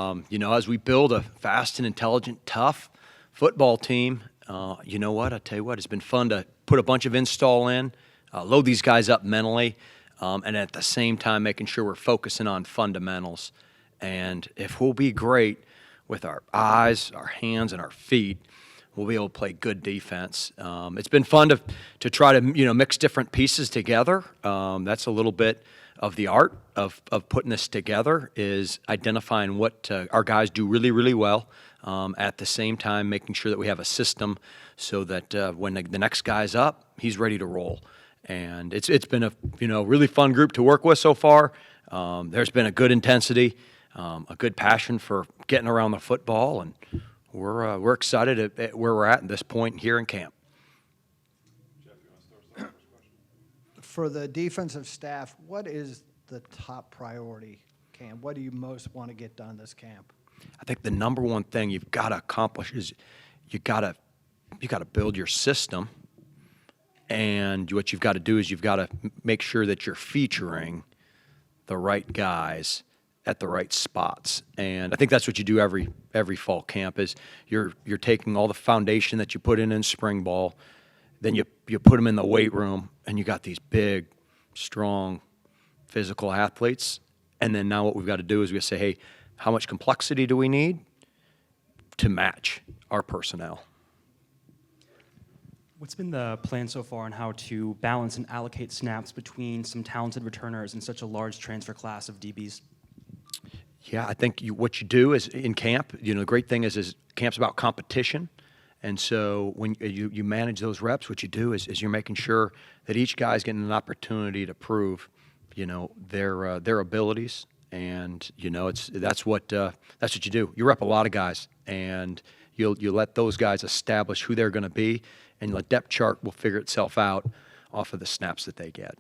As we build a fast and intelligent, tough football team, I tell you what, it's been fun to put a bunch of install in, load these guys up mentally, and at the same time making sure we're focusing on fundamentals. And if we'll be great with our eyes, our hands, and our feet, we'll be able to play good defense. It's been fun to try to mix different pieces together. That's a little bit of the art of putting this together, is identifying what our guys do really, really well. At the same time, making sure that we have a system so that when the next guy's up, he's ready to roll. And it's been a really fun group to work with so far. There's been a good intensity, a good passion for getting around the football, and we're excited at where we're at this point here in camp. Jeff, you want to start with the first question? For the defensive staff, what is the top priority, Cam? What do you most want to get done this camp? I think the number one thing you've got to accomplish is you got to build your system, and what you've got to do is you've got to make sure that you're featuring the right guys at the right spots. And I think that's what you do every fall camp, is you're taking all the foundation that you put in spring ball, then you put them in the weight room, and you got these big, strong, physical athletes. And then now what we've got to do is we say, hey, how much complexity do we need to match our personnel? What's been the plan so far on how to balance and allocate snaps between some talented returners and such a large transfer class of DBs? Yeah, I think what you do is in camp, the great thing is camp's about competition. And so when you manage those reps, what you do is you're making sure that each guy's getting an opportunity to prove, their abilities. And that's what you do. You rep a lot of guys, and you let those guys establish who they're going to be, and the depth chart will figure itself out off of the snaps that they get.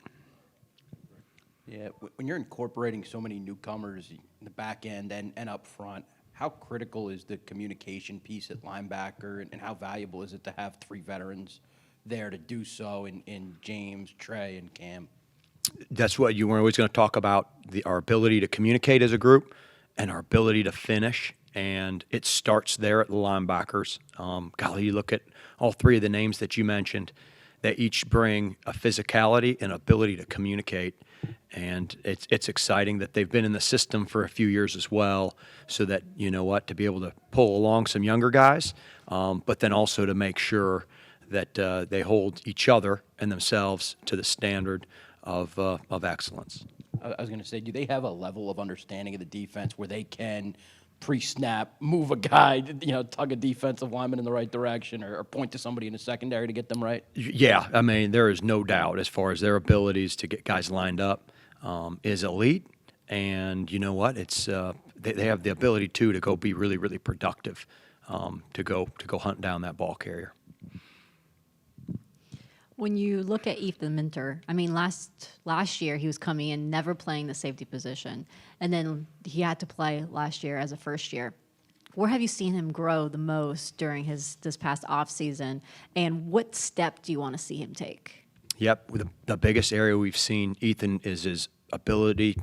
Yeah, when you're incorporating so many newcomers in the back end and up front, how critical is the communication piece at linebacker, and how valuable is it to have three veterans there to do so in James, Trey, and Cam? That's what we're always going to talk about, our ability to communicate as a group and our ability to finish. And it starts there at the linebackers. You look at all three of the names that you mentioned, that each bring a physicality and ability to communicate. And it's exciting that they've been in the system for a few years as well, so that, to be able to pull along some younger guys, but then also to make sure that they hold each other and themselves to the standard of excellence. I was going to say, do they have a level of understanding of the defense where they can pre-snap, move a guy, tug a defensive lineman in the right direction, or point to somebody in the secondary to get them right? Yeah, I mean, there is no doubt as far as their abilities to get guys lined up is elite. And you know what? It's they have the ability to go be really, really productive, to go hunt down that ball carrier. When you look at Ethan Minter, I mean, last year he was coming in, never playing the safety position, and then he had to play last year as a first year. Where have you seen him grow the most during this past offseason, and what step do you want to see him take? Yep, the biggest area we've seen Ethan is his ability,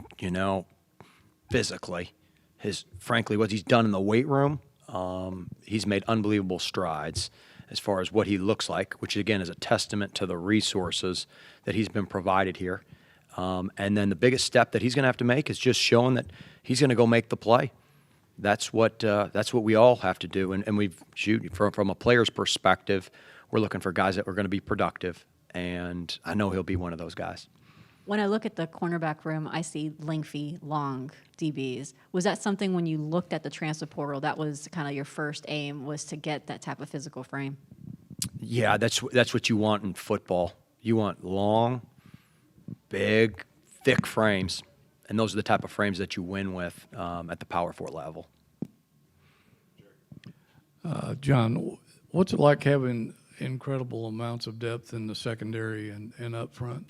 physically. Frankly, what he's done in the weight room, he's made unbelievable strides as far as what he looks like, which again is a testament to the resources that he's been provided here. And then the biggest step that he's going to have to make is just showing that he's going to go make the play. That's what we all have to do. And we've from a player's perspective, we're looking for guys that are going to be productive, and I know he'll be one of those guys. When I look at the cornerback room, I see lengthy, long DBs. Was that something when you looked at the transfer portal, that was kind of your first aim, was to get that type of physical frame? Yeah, that's what you want in football. You want long, big, thick frames, and those are the type of frames that you win with at the Power 4 level. John, what's it like having incredible amounts of depth in the secondary and up front?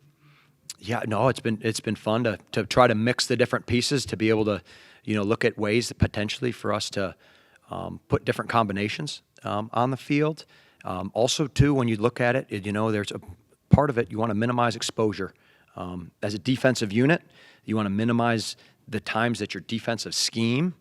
Yeah, no, it's been fun to try to mix the different pieces, to be able to, look at ways that potentially for us to put different combinations on the field. Also, too, when you look at it, there's a part of it you want to minimize exposure. As a defensive unit, you want to minimize the times that your defensive scheme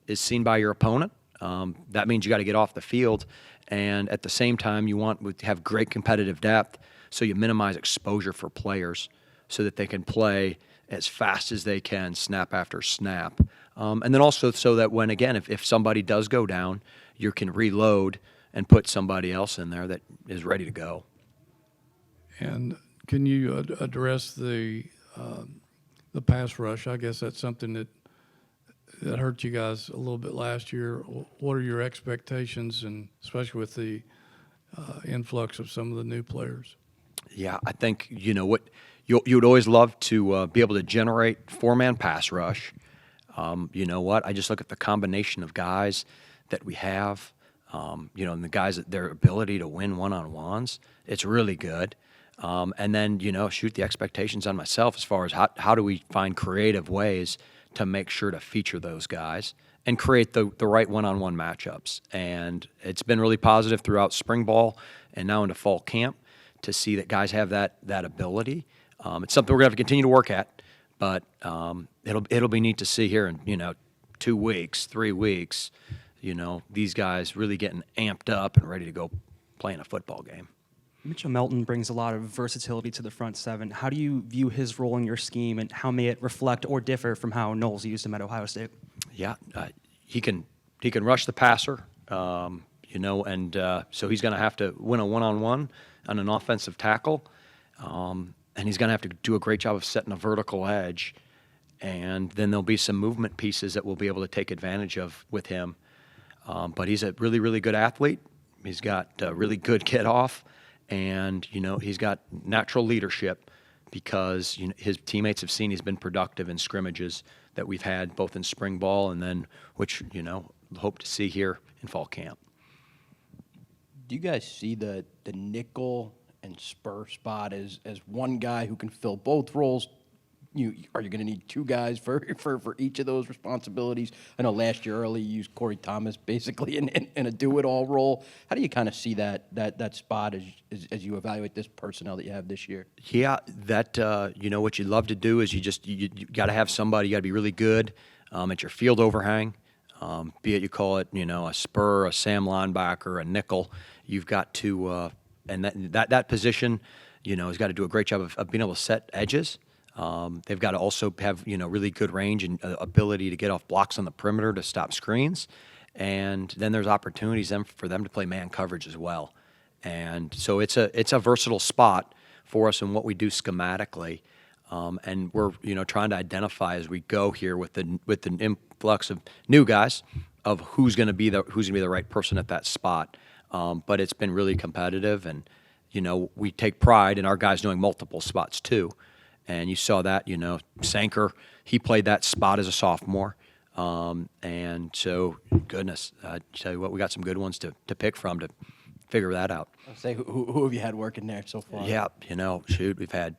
is seen by your opponent. That means you got to get off the field, and at the same time, you want to have great competitive depth, so you minimize exposure for players, so that they can play as fast as they can, snap after snap, and then also so that when again, if somebody does go down, you can reload and put somebody else in there that is ready to go. And can you address the pass rush? I guess that's something that hurt you guys a little bit last year. What are your expectations, and especially with the influx of some of the new players? Yeah, I think what you would always love to be able to generate four-man pass rush. You know what? I just look at the combination of guys that we have. And the guys, their ability to win one-on-ones, it's really good. And then, shoot the expectations on myself as far as how do we find creative ways to make sure to feature those guys and create the right one-on-one matchups. And it's been really positive throughout spring ball and now into fall camp to see that guys have that ability. It's something we're going to have to continue to work at, but it'll be neat to see here in, 2 weeks, 3 weeks, these guys really getting amped up and ready to go play in a football game. Mitchell Melton brings a lot of versatility to the front seven. How do you view his role in your scheme, and how may it reflect or differ from how Knowles used him at Ohio State? Yeah, he can rush the passer, and so he's going to have to win a one-on-one on an offensive tackle, and he's going to have to do a great job of setting a vertical edge, and then there'll be some movement pieces that we'll be able to take advantage of with him. But he's a really, really good athlete. He's got really good get-off. And, he's got natural leadership because his teammates have seen he's been productive in scrimmages that we've had both in spring ball and then which, hope to see here in fall camp. Do you guys see the nickel and spur spot as one guy who can fill both roles? Are you going to need 2 guys for each of those responsibilities? I know last year early you used Corey Thomas basically in a do-it-all role. How do you kind of see that spot as you evaluate this personnel that you have this year? Yeah, that what you love to do is you got to have somebody. You got to be really good at your field overhang. Be it you call it a spur, a Sam linebacker, a nickel. You've got to and that position has got to do a great job of being able to set edges. They've got to also have really good range and ability to get off blocks on the perimeter to stop screens, and then there's opportunities for them to play man coverage as well. And so it's a versatile spot for us in what we do schematically, and we're trying to identify as we go here with the influx of new guys of who's going to be the right person at that spot. But it's been really competitive, and we take pride in our guys knowing multiple spots too. And you saw that, Sanker, he played that spot as a sophomore. And so, goodness, I tell you what, we got some good ones to pick from to figure that out. I'll say, who have you had working there so far? Yeah, we've had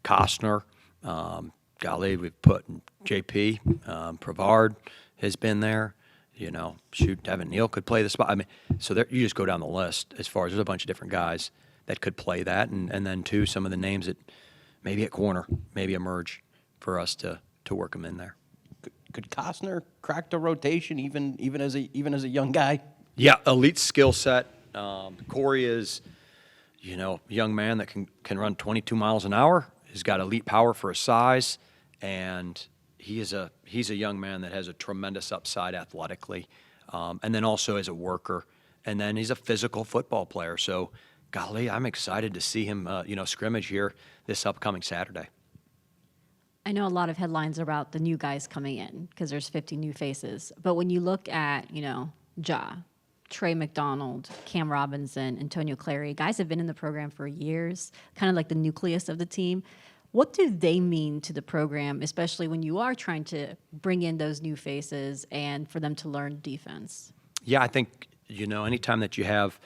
Costner, golly, we've put JP, Prevard has been there. Devin Neal could play the spot. I mean, so you just go down the list as far as there's a bunch of different guys that could play that. And then, too, some of the names that maybe at corner, maybe emerge for us to work them in there. Could Costner crack the rotation even as a young guy? Yeah, elite skill set. Corey is, a young man that can run 22 miles an hour. He's got elite power for his size, and he's a young man that has a tremendous upside athletically, and then also as a worker. And then he's a physical football player. So, golly, I'm excited to see him, scrimmage here this upcoming Saturday. I know a lot of headlines about the new guys coming in because there's 50 new faces. But when you look at, Trey McDonald, Cam Robinson, Antonio Clary, guys have been in the program for years, kind of like the nucleus of the team. What do they mean to the program, especially when you are trying to bring in those new faces and for them to learn defense? Yeah, I think, anytime that you have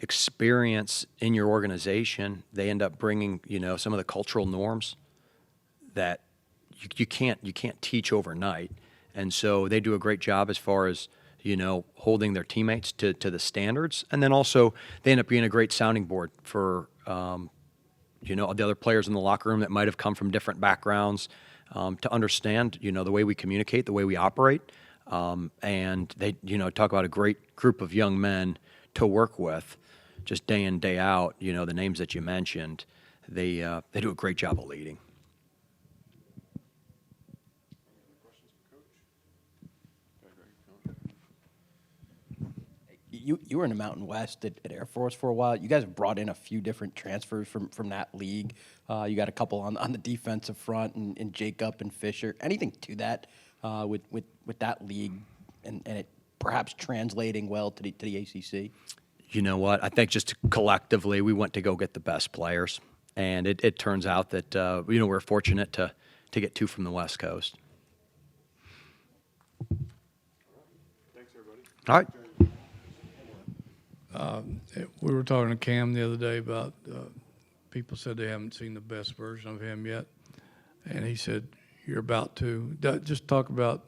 experience in your organization, they end up bringing, some of the cultural norms that you can't teach overnight. And so they do a great job as far as, holding their teammates to the standards. And then also they end up being a great sounding board for, the other players in the locker room that might have come from different backgrounds to understand, the way we communicate, the way we operate. And they, talk about a great group of young men to work with, just day in, day out. The names that you mentioned, they do a great job of leading. You were in the Mountain West at Air Force for a while. You guys have brought in a few different transfers from that league. You got a couple on the defensive front, and Jacob and Fisher. Anything to that with that league and it perhaps translating well to the ACC? You know what? I think just collectively we went to go get the best players, and it turns out that we're fortunate to get two from the West Coast. Thanks, everybody. All right. We were talking to Cam the other day about people said they haven't seen the best version of him yet, and he said you're about to. Just talk about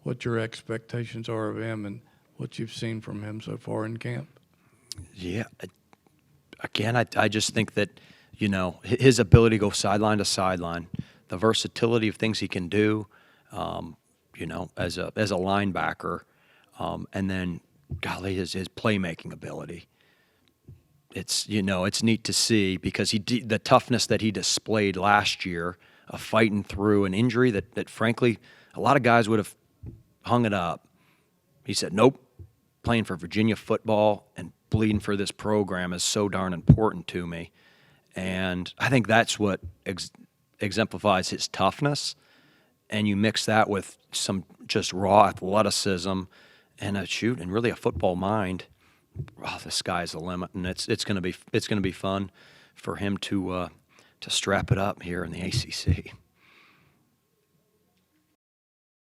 what your expectations are of him and what you've seen from him so far in camp. Yeah. Again, I just think that, his ability to go sideline to sideline, the versatility of things he can do, as a linebacker, and then, golly, his playmaking ability. It's neat to see because the toughness that he displayed last year of fighting through an injury that frankly a lot of guys would have hung it up. He said, nope, playing for Virginia football and bleeding for this program is so darn important to me. And I think that's what exemplifies his toughness. And you mix that with some just raw athleticism and really a football mind. Oh, the sky's the limit, and it's going to be fun for him to strap it up here in the ACC.